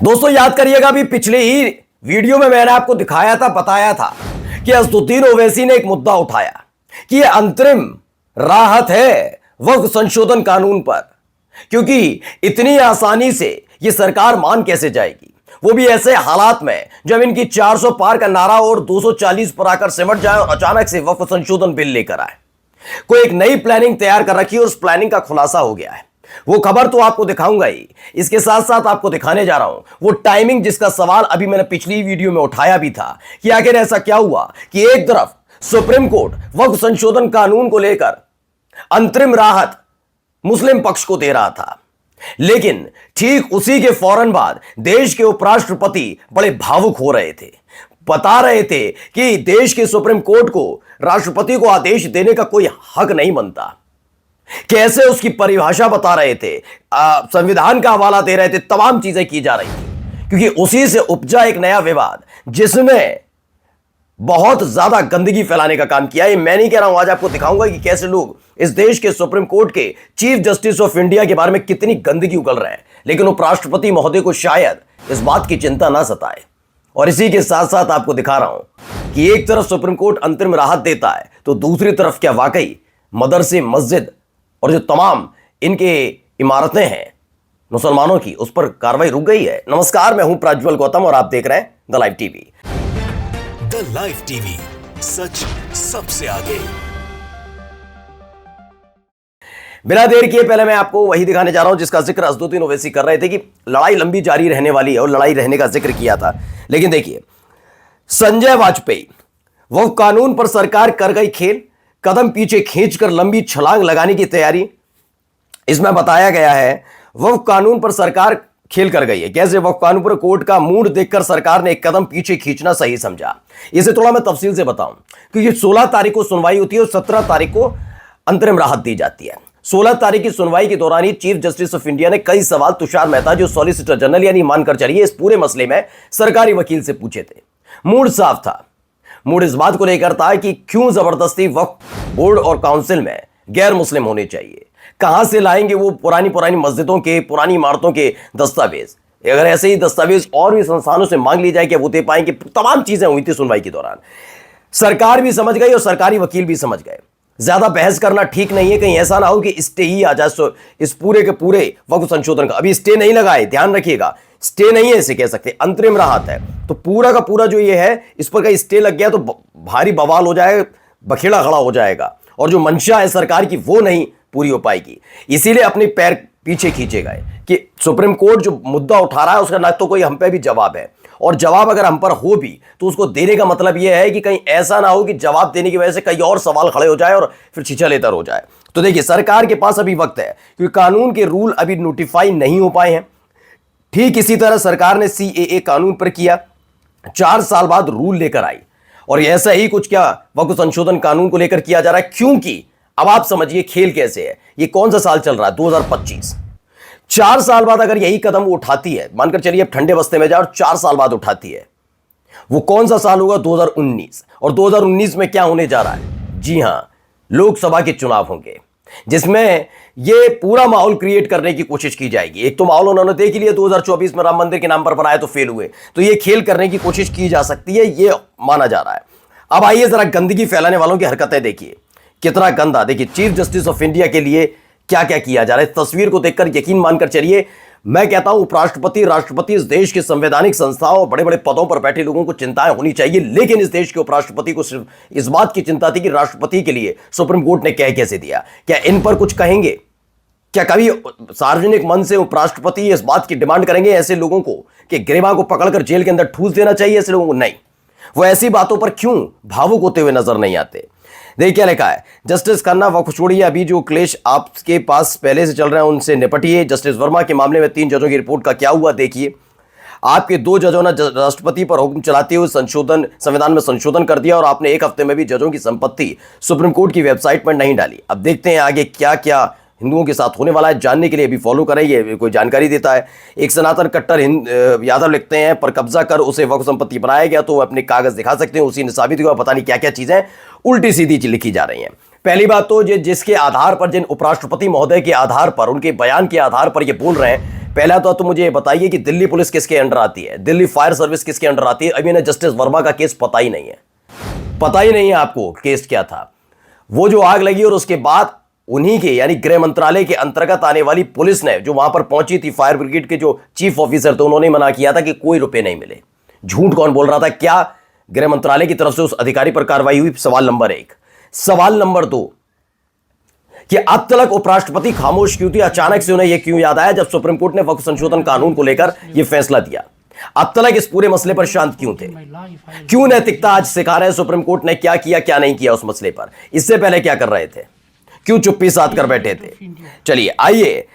दोस्तों याद करिएगा, अभी पिछले ही वीडियो में मैंने आपको दिखाया था, बताया था कि असदुद्दीन ओवैसी ने एक मुद्दा उठाया कि यह अंतरिम राहत है वक्फ संशोधन कानून पर, क्योंकि इतनी आसानी से यह सरकार मान कैसे जाएगी, वो भी ऐसे हालात में जब इनकी 400 पार का नारा और 240 पर आकर सिमट जाए और अचानक से वक्फ संशोधन बिल लेकर आए। कोई एक नई प्लानिंग तैयार कर रखी है और उस प्लानिंग का खुलासा हो गया है। वो खबर तो आपको दिखाऊंगा ही, इसके साथ साथ आपको दिखाने जा रहा हूं वो टाइमिंग जिसका सवाल अभी मैंने पिछली वीडियो में उठाया भी था कि आखिर ऐसा क्या हुआ कि एक तरफ सुप्रीम कोर्ट वक्फ संशोधन कानून को लेकर अंतरिम राहत मुस्लिम पक्ष को दे रहा था, लेकिन ठीक उसी के फौरन बाद देश के उपराष्ट्रपति बड़े भावुक हो रहे थे, बता रहे थे कि देश के सुप्रीम कोर्ट को राष्ट्रपति को आदेश देने का कोई हक नहीं बनता। कैसे उसकी परिभाषा बता रहे थे, संविधान का हवाला दे रहे थे, तमाम चीजें की जा रही थी, क्योंकि उसी से उपजा एक नया विवाद जिसने बहुत ज्यादा गंदगी फैलाने का काम किया है। मैं नहीं कह रहा हूं, आज आपको दिखाऊंगा कि कैसे लोग इस देश के सुप्रीम कोर्ट के चीफ जस्टिस ऑफ इंडिया के बारे में कितनी गंदगी उगल रहे हैं, लेकिन उपराष्ट्रपति महोदय को शायद इस बात की चिंता ना सताए। और इसी के साथ साथ आपको दिखा रहा हूं कि एक तरफ सुप्रीम कोर्ट अंतरिम राहत देता है तो दूसरी तरफ क्या वाकई मदरसे, मस्जिद और जो तमाम इनके इमारतें हैं मुसलमानों की, उस पर कार्रवाई रुक गई है। नमस्कार, मैं हूं प्रज्वल गौतम और आप देख रहे हैं the live TV. The live TV, सच सबसे आगे। बिना देर किए पहले मैं आपको वही दिखाने जा रहा हूं जिसका जिक्र असदुद्दीन ओवैसी कर रहे थे कि लड़ाई लंबी जारी रहने वाली है और लड़ाई रहने का जिक्र किया था। लेकिन देखिए, संजय वाजपेयी, वह कानून पर सरकार कर गई खेल, कदम पीछे खींचकर लंबी छलांग लगाने की तैयारी। इसमें बताया गया है वक्फ कानून पर सरकार खेल कर गई है। कैसे? वक्फ कानून पर कोर्ट का मूड देखकर सरकार ने एक कदम पीछे खींचना सही समझा। इसे थोड़ा मैं तफसील से बताऊं, क्योंकि 16 तारीख को सुनवाई होती है और 17 तारीख को अंतरिम राहत दी जाती है। 16 तारीख की सुनवाई के दौरान ही चीफ जस्टिस ऑफ इंडिया ने कई सवाल तुषार मेहता, जो सॉलिसिटर जनरल यानी मानकर चलिए इस पूरे मसले में सरकारी वकील से पूछे थे। मूड साफ था। मूड इस बात को लेकर था कि क्यों जबरदस्ती वक्फ बोर्ड और काउंसिल में गैर मुस्लिम होने चाहिए, कहां से लाएंगे वो पुरानी मस्जिदों के, पुरानी इमारतों के दस्तावेज। अगर ऐसे ही दस्तावेज और भी संस्थानों से मांग ली जाए क्या वो दे पाएंगे। तमाम चीजें हुई थी सुनवाई के दौरान। सरकार भी समझ गई और सरकारी वकील भी समझ गए ज्यादा बहस करना ठीक नहीं है, कहीं ऐसा ना हो कि स्टे ही आ जाए इस पूरे के पूरे वक्फ संशोधन का। अभी स्टे नहीं लगाए, ध्यान रखिएगा, स्टे नहीं है इसे कह सकते, अंतरिम राहत है। तो पूरा का पूरा जो ये है, इस पर का स्टे लग गया तो भारी बवाल हो जाएगा, बखेड़ा खड़ा हो जाएगा और जो मंशा है सरकार की वो नहीं पूरी हो पाएगी। इसीलिए अपने पैर पीछे खींचे गए कि सुप्रीम कोर्ट जो मुद्दा उठा रहा है उसका ना तो कोई हम पे भी जवाब है, और जवाब अगर हम पर हो भी तो उसको देने का मतलब यह है कि कहीं ऐसा ना हो कि जवाब देने की वजह से कई और सवाल खड़े हो जाए और फिर छिछलेतर हो जाए। तो देखिए, सरकार के पास अभी वक्त है, क्योंकि कानून के रूल अभी नोटिफाई नहीं हो पाए हैं। ठीक इसी तरह सरकार ने CAA कानून पर किया, 4 साल बाद रूल लेकर आई, और ऐसा ही कुछ क्या वक्फ संशोधन कानून को लेकर किया जा रहा है। क्योंकि अब आप समझिए खेल कैसे है। ये कौन सा साल चल रहा है? 2025। 4 साल बाद अगर यही कदम वो उठाती है, मानकर चलिए अब ठंडे बस्ते में जाए और 4 साल बाद उठाती है, वो कौन सा साल होगा? 2019। और 2019 में क्या होने जा रहा है? जी हां, लोकसभा के चुनाव होंगे, जिसमें ये पूरा माहौल क्रिएट करने की कोशिश की जाएगी। एक तो माहौल उन्होंने देख लिया, 2024 में राम मंदिर के नाम पर बनाए तो फेल हुए, तो ये खेल करने की कोशिश की जा सकती है, ये माना जा रहा है। अब आइए जरा गंदगी फैलाने वालों की हरकतें देखिए, कितना गंदा। देखिए चीफ जस्टिस ऑफ इंडिया के लिए क्या क्या किया जा रहा है। तस्वीर को देखकर यकीन मानकर चलिए, मैं कहता हूं उपराष्ट्रपति, राष्ट्रपति, इस देश के संवैधानिक संस्थाओं, बड़े बड़े पदों पर बैठे लोगों को चिंताएं होनी चाहिए, लेकिन इस देश के उपराष्ट्रपति को सिर्फ इस बात की चिंता थी कि राष्ट्रपति के लिए सुप्रीम कोर्ट ने कह कैसे दिया, क्या इन पर कुछ कहेंगे? क्या कभी सार्वजनिक मन से उपराष्ट्रपति इस बात की डिमांड करेंगे ऐसे लोगों को कि ग्रीवा को पकड़कर जेल के अंदर ठूस देना चाहिए ऐसे लोगों को? नहीं, वो ऐसी बातों पर क्यों भावुक होते हुए नजर नहीं आते। देखिए क्या लिखा है, जस्टिस खन्ना वक्फ छोड़िए, अभी जो क्लेश आपके पास पहले से चल रहे हैं उनसे निपटिए। जस्टिस वर्मा के मामले में 3 जजों की रिपोर्ट का क्या हुआ देखिए। आपके 2 जजों ने राष्ट्रपति पर हुक्म चलाते हुए संविधान में संशोधन कर दिया, और आपने 1 हफ्ते में भी जजों की संपत्ति सुप्रीम कोर्ट की वेबसाइट पर नहीं डाली। अब देखते हैं आगे क्या क्या हिंदुओं के साथ होने वाला है। जानने के लिए अभी फॉलो करें, ये कोई जानकारी देता है। एक सनातन कट्टर यादव लिखते हैं, पर कब्जा कर उसे वक्फ संपत्ति बनाया गया तो अपने कागज दिखा सकते हैं, उसी ने साबित हुआ। पता नहीं क्या क्या चीजें उल्टी सीधी लिखी जा रही हैं। पहली बात तो जिसके आधार पर, जिन उपराष्ट्रपति महोदय के आधार पर, उनके बयान के आधार पर ये बोल रहे हैं पहला तो मुझे बताइए कि दिल्ली पुलिस किसके अंडर आती है, दिल्ली फायर सर्विस किसके अंडर आती है? अभी इन्हें जस्टिस वर्मा का केस पता ही नहीं है, पता ही नहीं है आपको केस क्या था। वो जो आग लगी और उसके बाद उन्हीं के यानी गृह मंत्रालय के अंतर्गत आने वाली पुलिस ने जो वहां पर पहुंची थी, फायर ब्रिगेड के जो चीफ ऑफिसर थे, उन्होंने मना किया था कि कोई रुपए नहीं मिले। झूठ कौन बोल रहा था? क्या गृह मंत्रालय की तरफ से उस अधिकारी पर कार्रवाई हुई? सवाल नंबर 1। सवाल नंबर 2 कि अब तक उपराष्ट्रपति खामोश क्यों थे? अचानक से उन्हें यह क्यों याद आया जब सुप्रीम कोर्ट ने वक्फ संशोधन कानून को लेकर यह फैसला दिया? अब तक इस पूरे मसले पर शांत क्यों थे? क्यों नैतिकता आज सिखा रहे हैं सुप्रीम कोर्ट ने क्या किया क्या नहीं किया उस मसले पर? इससे पहले क्या कर रहे थे? क्यों चुप्पी साध कर बैठे थे? चलिए आइए,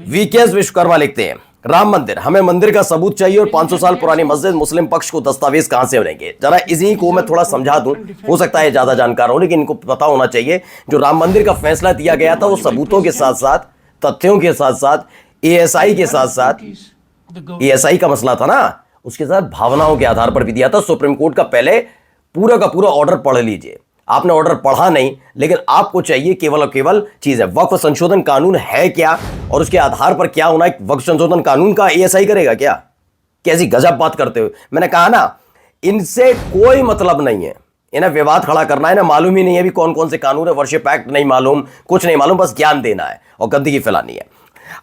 वीकेएस विश्वकर्मा लिखते हैं, राम मंदिर, हमें मंदिर का सबूत चाहिए और 500 साल पुरानी मस्जिद, मुस्लिम पक्ष को दस्तावेज कहां से बनेंगे? जरा इसी को मैं थोड़ा समझा दूं, हो सकता है ज्यादा जानकार हो, लेकिन इनको पता होना चाहिए जो राम मंदिर का फैसला दिया गया था वो सबूतों के साथ साथ, तथ्यों के साथ साथ, एएसआई के साथ साथ, एएसआई का मसला था ना, उसके साथ भावनाओं के आधार पर भी दिया था। सुप्रीम कोर्ट का पहले पूरा का पूरा ऑर्डर पढ़ लीजिए। आपने ऑर्डर पढ़ा नहीं, लेकिन आपको चाहिए केवल और केवल चीज है वक्फ संशोधन कानून है क्या और उसके आधार पर क्या होना है। वक्फ संशोधन कानून का एएसआई करेगा क्या? कैसी गजब बात करते हो। मैंने कहा ना, इनसे कोई मतलब नहीं है, इन्हें विवाद खड़ा करना है ना, मालूम ही नहीं है भी कौन कौन से कानून है, वर्शिप एक्ट नहीं मालूम, कुछ नहीं मालूम, बस ज्ञान देना है और गंदगी फैलानी है।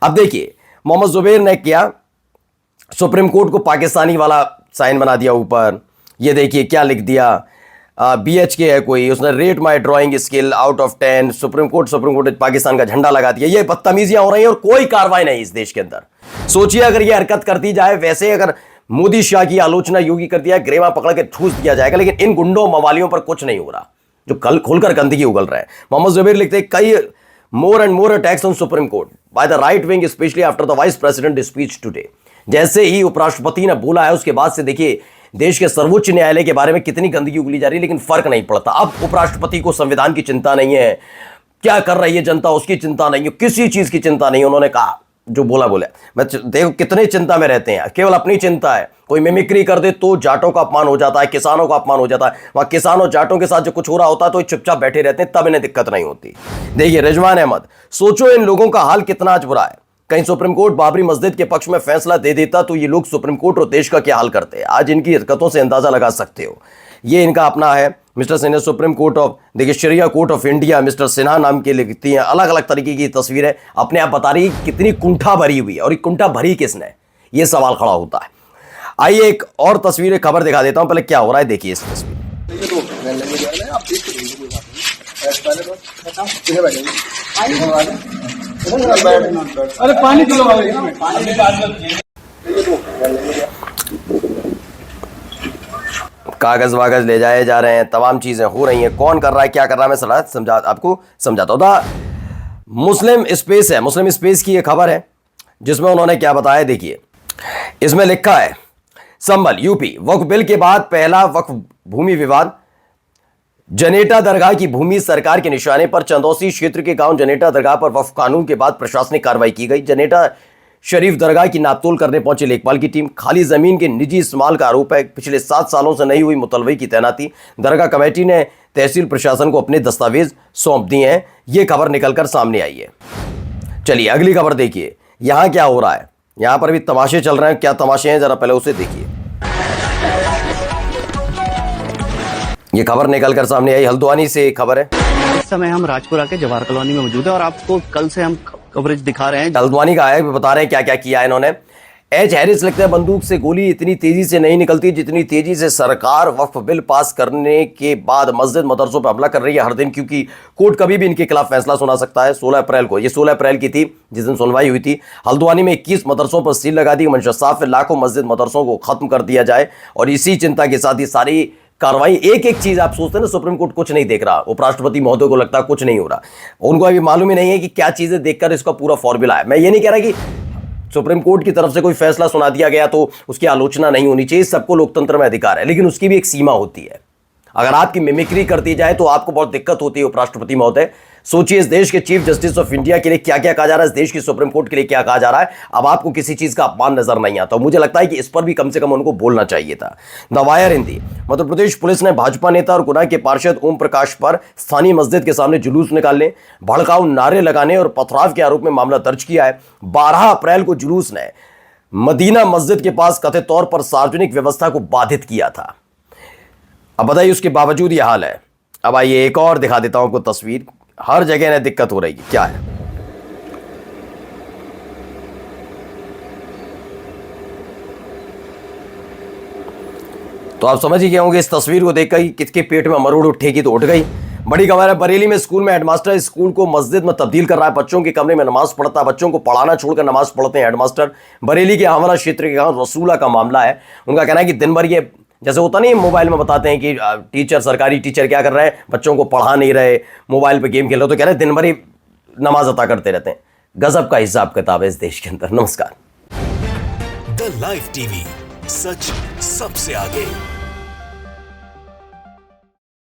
अब देखिए, मोहम्मद जुबैर ने क्या सुप्रीम कोर्ट को पाकिस्तानी वाला साइन बना दिया ऊपर। ये देखिए क्या लिख दिया, BHK है कोई, उसने rate my drawing skill out of 10, supreme court Pakistan का झंडा लगा दिया। ये बदतमीजियां हो रही हैं और कोई कार्रवाई नहीं इस देश के अंदर। सोचिए अगर ये हरकत करती जाए, वैसे अगर मोदी शाह की आलोचना योगी कर दिया, ग्रेवा पकड़ के ठूस दिया जाएगा, लेकिन इन गुंडों मवालियों पर कुछ नहीं हो रहा जो कल खुलकर गंदगी उगल रहा है। मोहम्मद जुबैर लिखते हैं, कई more and more attacks on supreme court by the right wing specially after the vice president speech today. जैसे ही उपराष्ट्रपति ने बोला है उसके बाद से देखिए देश के सर्वोच्च न्यायालय के बारे में कितनी गंदगी उगली जा रही है, लेकिन फर्क नहीं पड़ता। अब उपराष्ट्रपति को संविधान की चिंता नहीं है, क्या कर रही है जनता उसकी चिंता नहीं है, किसी चीज की चिंता नहीं। उन्होंने कहा जो बोला मैं देखो कितने चिंता में रहते हैं, केवल अपनी चिंता है। कोई मिमिक्री कर दे तो जाटों का अपमान हो जाता है, किसानों का अपमान हो जाता है। वहां किसानों जाटों के साथ जो कुछ हो रहा होता है तो चुपचाप बैठे रहते हैं, तब इन्हें दिक्कत नहीं होती। देखिए रिजवान अहमद, सोचो इन लोगों का हाल कितना आज बुरा है। कहीं सुप्रीम कोर्ट बाबरी मस्जिद के पक्ष में फैसला दे देता तो ये लोग सुप्रीम कोर्ट और देश का क्या हाल करते हैं। आज इनकी हरकतों से अंदाजा लगा सकते हो। ये इनका अपना है mister Sinha, supreme court of, देखिए शरिया court of India, mister Sinha नाम के लिखती हैं, अलग अलग तरीके की तस्वीरें अपने आप बता रही है कितनी कुंठा भरी हुई है। और ये कुंठा भरी किसने, ये सवाल खड़ा होता है। आइए एक और तस्वीर खबर दिखा देता हूं, पहले क्या हो रहा है देखिए इस तस्वीर। अरे पानी पिलो कागज वागज ले जाए जा रहे हैं, तमाम चीजें हो रही हैं। कौन कर रहा है क्या कर रहा है मैं आपको समझाता हूं। मुस्लिम स्पेस है, मुस्लिम स्पेस की ये खबर है जिसमें उन्होंने क्या बताया देखिए। इसमें लिखा है संभल यूपी वक्फ बिल के बाद पहला वक्फ भूमि विवाद। जनेटा दरगाह की भूमि सरकार के निशाने पर। चंदौसी क्षेत्र के गांव जनेटा दरगाह पर वक्फ कानून के बाद प्रशासनिक कार्रवाई की गई। जनेटा शरीफ दरगाह की नापतोल करने पहुंची लेखपाल की टीम। खाली जमीन के निजी इस्तेमाल का आरोप है। पिछले 7 सालों से नहीं हुई मुतलवई की तैनाती। दरगाह कमेटी ने तहसील प्रशासन को अपने दस्तावेज सौंप दिए हैं। यह खबर निकलकर सामने आई है। चलिए अगली खबर देखिए, यहां क्या हो रहा है। यहां पर भी तमाशे चल रहे हैं। क्या तमाशे हैं जरा पहले उसे देखिए। ये खबर निकलकर सामने आई, हल्द्वानी से खबर है। इस समय हम राजपुरा के जवाहर कॉलोनी में मौजूद है और आपको कल से हम कवरेज दिखा रहे हैं। हल्द्वानी का है, बता रहे हैं क्या क्या किया है इन्होंने। एच हैरिस लिखते हैं, बंदूक से गोली इतनी तेजी से नहीं निकलती जितनी तेजी से सरकार वक्फ बिल पास करने के बाद मस्जिद मदरसों पर हमला कर रही है हर दिन, क्योंकि कोर्ट कभी भी इनके खिलाफ फैसला सुना सकता है। 16 अप्रैल को, ये 16 अप्रैल की थी जिस दिन सुनवाई हुई थी। हल्द्वानी में 21 मदरसों पर सील लगा दी। मंशा साफ है, लाखों मस्जिद मदरसों को खत्म कर दिया जाए। और इसी चिंता के साथ ही सारी कार्रवाई, एक एक चीज आप सोचते हैं ना सुप्रीम कोर्ट कुछ नहीं देख रहा, उपराष्ट्रपति महोदय को लगता है कुछ नहीं हो रहा। उनको अभी मालूम ही नहीं है कि क्या चीजें देखकर इसका पूरा फॉर्मूला है। मैं ये नहीं कह रहा कि सुप्रीम कोर्ट की तरफ से कोई फैसला सुना दिया गया तो उसकी आलोचना नहीं होनी चाहिए, सबको लोकतंत्र में अधिकार है, लेकिन उसकी भी एक सीमा होती है। अगर आपकी मिमिक्री करती जाए तो आपको बहुत दिक्कत होती है उपराष्ट्रपति महोदय। सोचिए, इस देश के चीफ जस्टिस ऑफ इंडिया के लिए क्या क्या कहा जा रहा है, इस देश की सुप्रीम कोर्ट के लिए क्या कहा जा रहा है। अब आपको किसी चीज का अपमान नजर नहीं आता। मुझे लगता है कि इस पर भी कम से कम उनको बोलना चाहिए था। The wire Hindi, Madhya Pradesh police ने भाजपा नेता और गुना के पार्षद ओम प्रकाश पर स्थानीय मस्जिद के सामने जुलूस निकालने, भड़काऊ नारे लगाने और पथराव के आरोप में मामला दर्ज किया है। 12 अप्रैल को जुलूस ने मदीना मस्जिद के पास कथित तौर पर सार्वजनिक व्यवस्था को बाधित किया था। अब बताइए, उसके बावजूद यह हाल है। अब आइए एक और दिखा देता हूं आपको तस्वीर। हर जगह इन्हें दिक्कत हो रही है, क्या है? तो आप समझ ही गए होंगे इस तस्वीर को देखकर ही किसके पेट में मरोड़ उठेगी तो उठ गई। बड़ी खबर है, बरेली में स्कूल में हेडमास्टर स्कूल को मस्जिद में तब्दील कर रहा है। बच्चों के कमरे में नमाज पढ़ता है, बच्चों को पढ़ाना छोड़कर नमाज पढ़ते हैं हेडमास्टर। बरेली के आंवला क्षेत्र के गांव रसूला का मामला है। उनका कहना है कि दिन भर ये जैसे होता नहीं, मोबाइल में बताते हैं कि टीचर, सरकारी टीचर क्या कर रहे हैं, बच्चों को पढ़ा नहीं रहे, मोबाइल पे गेम खेल रहे, तो कह रहे हैं दिन भर ही नमाज अता करते रहते हैं। गजब का हिसाब किताब है इस देश के अंदर। नमस्कार। द लाइव टीवी, सच सबसे आगे।